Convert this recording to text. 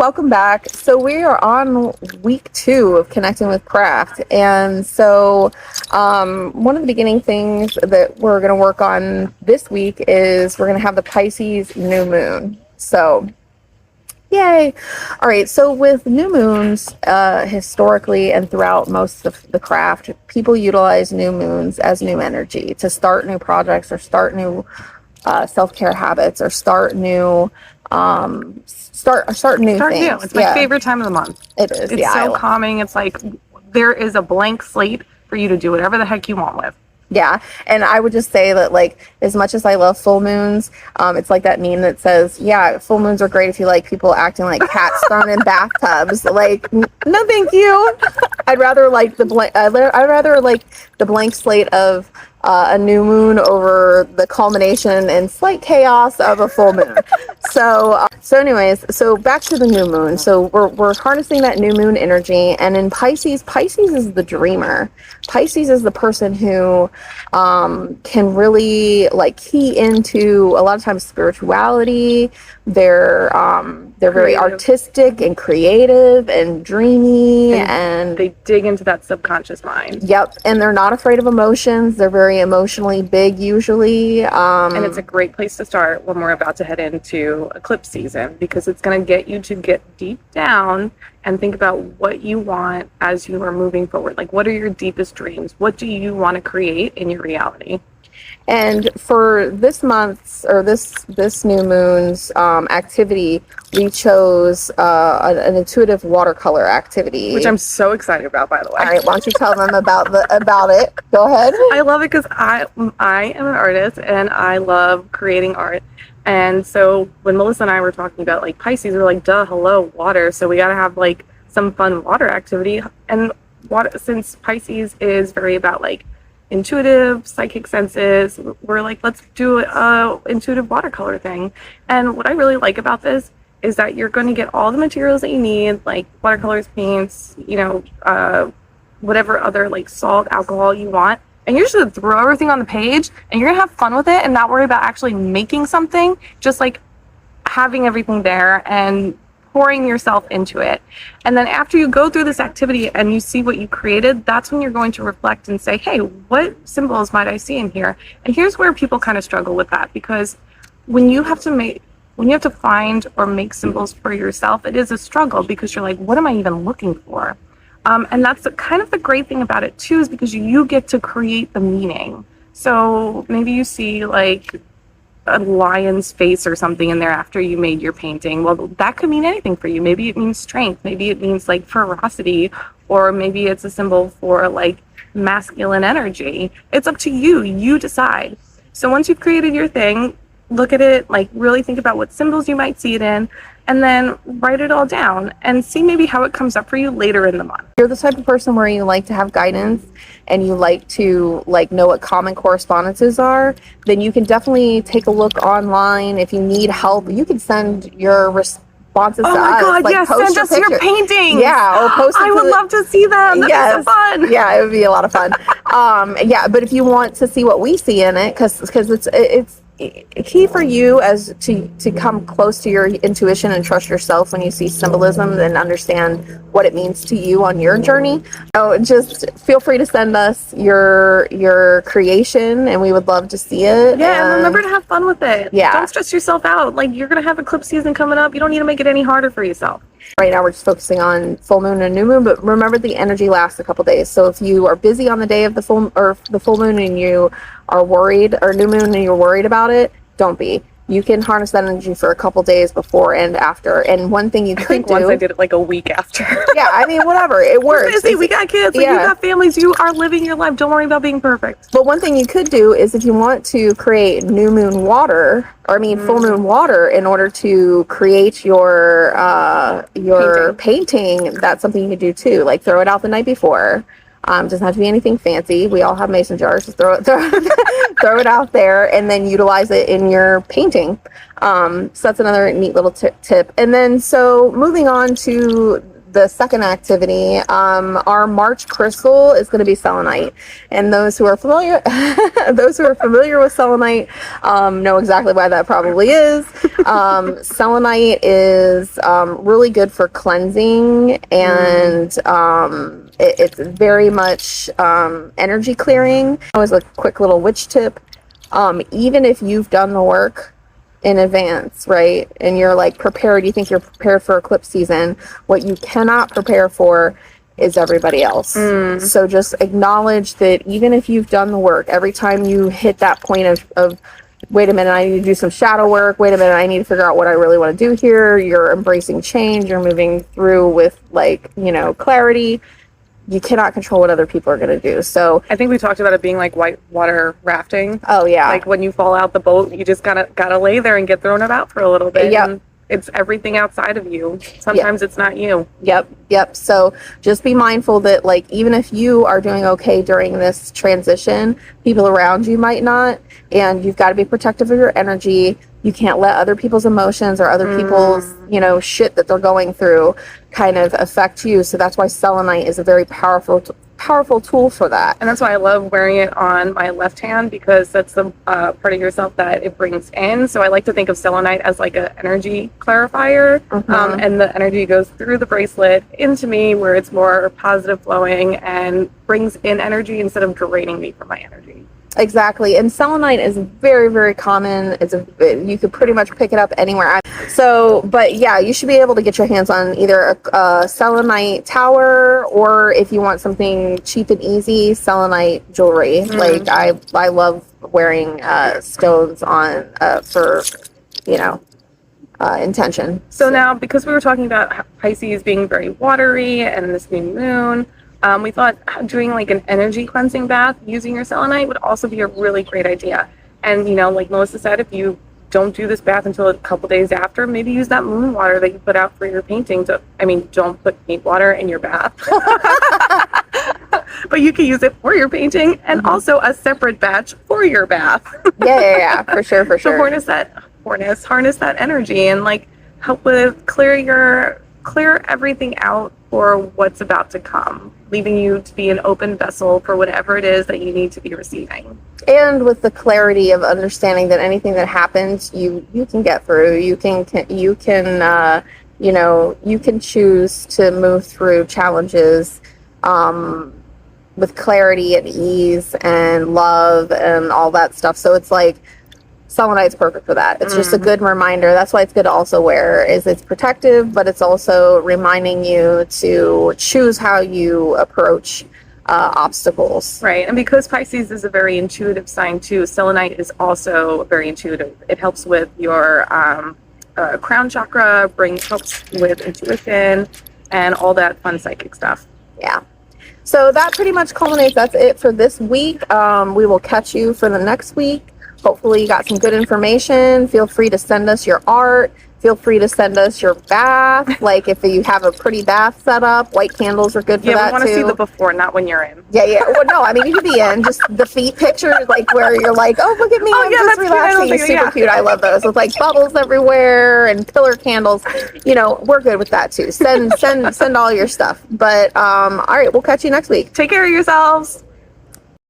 welcome back. So we are on week 2 of connecting with craft, and so one of the beginning things that we're going to work on this week is we're going to have the Pisces New Moon. So yay. All right, so with new moons, historically and throughout most of the craft, people utilize new moons as new energy to start new projects or start new self-care habits or start new things. It's my favorite time of the month. It is. It's so calming. It's like there is a blank slate for you to do whatever the heck you want with. Yeah, and I would just say that, like, as much as I love full moons, it's like that meme that says, yeah, full moons are great if you like people acting like cats thrown in bathtubs. Like, no, thank you. I'd rather like the blank slate of a new moon over the culmination and slight chaos of a full moon. So back to the new moon. So we're harnessing that new moon energy, and in Pisces is the dreamer. Pisces is the person who can really like key into a lot of times spirituality. They're very artistic and creative and dreamy, and they dig into that subconscious mind. Yep, and they're not afraid of emotions. They're very emotionally big usually. And it's a great place to start when we're about to head into eclipse season, because it's going to get you to get deep down and think about what you want as you are moving forward. Like, what are your deepest dreams? What do you want to create in your reality? And for this month's or this new moon's activity, we chose an intuitive watercolor activity, which I'm so excited about, by the way. All right, why don't you tell them about it? Go ahead. I love it because I am an artist and I love creating art. And so when Melissa and I were talking about like Pisces, we were like, duh, hello, water. So we got to have like some fun water activity. And water, since Pisces is very about like intuitive psychic senses, we're like, let's do a intuitive watercolor thing. And what I really like about this is that you're going to get all the materials that you need, like watercolors, paints, whatever other like salt, alcohol you want, and you're just going to throw everything on the page and you're going to have fun with it and not worry about actually making something, just like having everything there and pouring yourself into it. And then after you go through this activity and you see what you created, that's when you're going to reflect and say, hey, what symbols might I see in here? And here's where people kind of struggle with that, because when you have to find or make symbols for yourself, it is a struggle, because you're like, what am I even looking for? And that's kind of the great thing about it too, is because you get to create the meaning. So maybe you see like a lion's face or something in there after you made your painting. Well, that could mean anything for you. Maybe it means strength. Maybe it means like ferocity, or maybe it's a symbol for like masculine energy. It's up to you. You decide. So once you've created your thing, look at it, like really think about what symbols you might see it in, and then write it all down and see maybe how it comes up for you later in the month. You're the type of person where you like to have guidance and you like to know what common correspondences are, then you can definitely take a look online. If you need help, you can send your responses to us. Oh my God, yes, send us your paintings. Yeah, or post it. I would love to see them. That'd be so fun. Yeah, it would be a lot of fun. But if you want to see what we see in it, because it's key for you as to come close to your intuition and trust yourself when you see symbolism and understand what it means to you on your journey. So just feel free to send us your creation, and we would love to see it. Yeah, and remember to have fun with it. Yeah, don't stress yourself out. Like, you're gonna have eclipse season coming up. You don't need to make it any harder for yourself. Right now we're just focusing on full moon and new moon, but remember the energy lasts a couple days. So if you are busy on the day of the full moon and you are worried, or new moon and you're worried about it, don't be. You can harness that energy for a couple days before and after. And one thing you could do, once I did it like a week after. Yeah, I mean, whatever, it works. We're busy, we got kids, like, you got families, you are living your life. Don't worry about being perfect. But one thing you could do is, if you want to create new moon water, full moon water, in order to create your painting, that's something you could do too. Like, throw it out the night before. Doesn't have to be anything fancy. We all have mason jars. Just throw it out there, and then utilize it in your painting. So that's another neat little tip. And then, so moving on to the second activity, our March crystal is going to be selenite, and those who are familiar with selenite know exactly why that probably is. Selenite is really good for cleansing, and it's very much energy clearing. Always a quick little witch tip. Even if you've done the work in advance, right, and you're like prepared, you think you're prepared for eclipse season, what you cannot prepare for is everybody else. So just acknowledge that even if you've done the work, every time you hit that point of wait a minute, I need to do some shadow work, wait a minute, I need to figure out what I really want to do here, you're embracing change, you're moving through with like, you know, clarity. You cannot control what other people are going to do. So I think we talked about it being like whitewater rafting. Oh yeah. Like when you fall out the boat, you just gotta lay there and get thrown about for a little bit. Yep. And it's everything outside of you. Sometimes it's not you. Yep. So just be mindful that like, even if you are doing okay during this transition, people around you might not, and you've got to be protective of your energy. You can't let other people's emotions or other people's, you know, shit that they're going through kind of affect you. So that's why selenite is a very powerful tool for that. And that's why I love wearing it on my left hand, because that's the part of yourself that it brings in. So I like to think of selenite as like an energy clarifier, and the energy goes through the bracelet into me where it's more positive flowing and brings in energy instead of draining me from my energy. Exactly. And selenite is very, very common. You could pretty much pick it up anywhere. So, but yeah, you should be able to get your hands on either a selenite tower, or if you want something cheap and easy, selenite jewelry. Like I love wearing stones on for, you know, intention. So now, because we were talking about Pisces being very watery and this new moon, we thought doing like an energy cleansing bath using your selenite would also be a really great idea. And, you know, like Melissa said, if you don't do this bath until a couple days after, maybe use that moon water that you put out for your painting. Don't put paint water in your bath. But you can use it for your painting, and also a separate batch for your bath. Yeah, for sure. So harness that energy and like help with clear everything out for what's about to come, leaving you to be an open vessel for whatever it is that you need to be receiving. And with the clarity of understanding that anything that happens, you can get through. You can choose to move through challenges with clarity and ease and love and all that stuff. So it's like selenite's perfect for that. It's just a good reminder. That's why it's good to also wear, is it's protective, but it's also reminding you to choose how you approach obstacles. Right. And because Pisces is a very intuitive sign too, selenite is also very intuitive. It helps with your crown chakra, helps with intuition and all that fun psychic stuff. Yeah. So that pretty much culminates. That's it for this week. We will catch you for the next week. Hopefully you got some good information. Feel free to send us your art. Feel free to send us your bath. Like if you have a pretty bath set up, white candles are good for that too. Yeah, we want to see the before, not when you're in. Yeah. Well, no, I mean, you could be in just the feet pictures, like where you're like, oh, look at me, I'm just relaxing. It's super cute. I love those with like bubbles everywhere and pillar candles. You know, we're good with that too. Send all your stuff. But all right, we'll catch you next week. Take care of yourselves.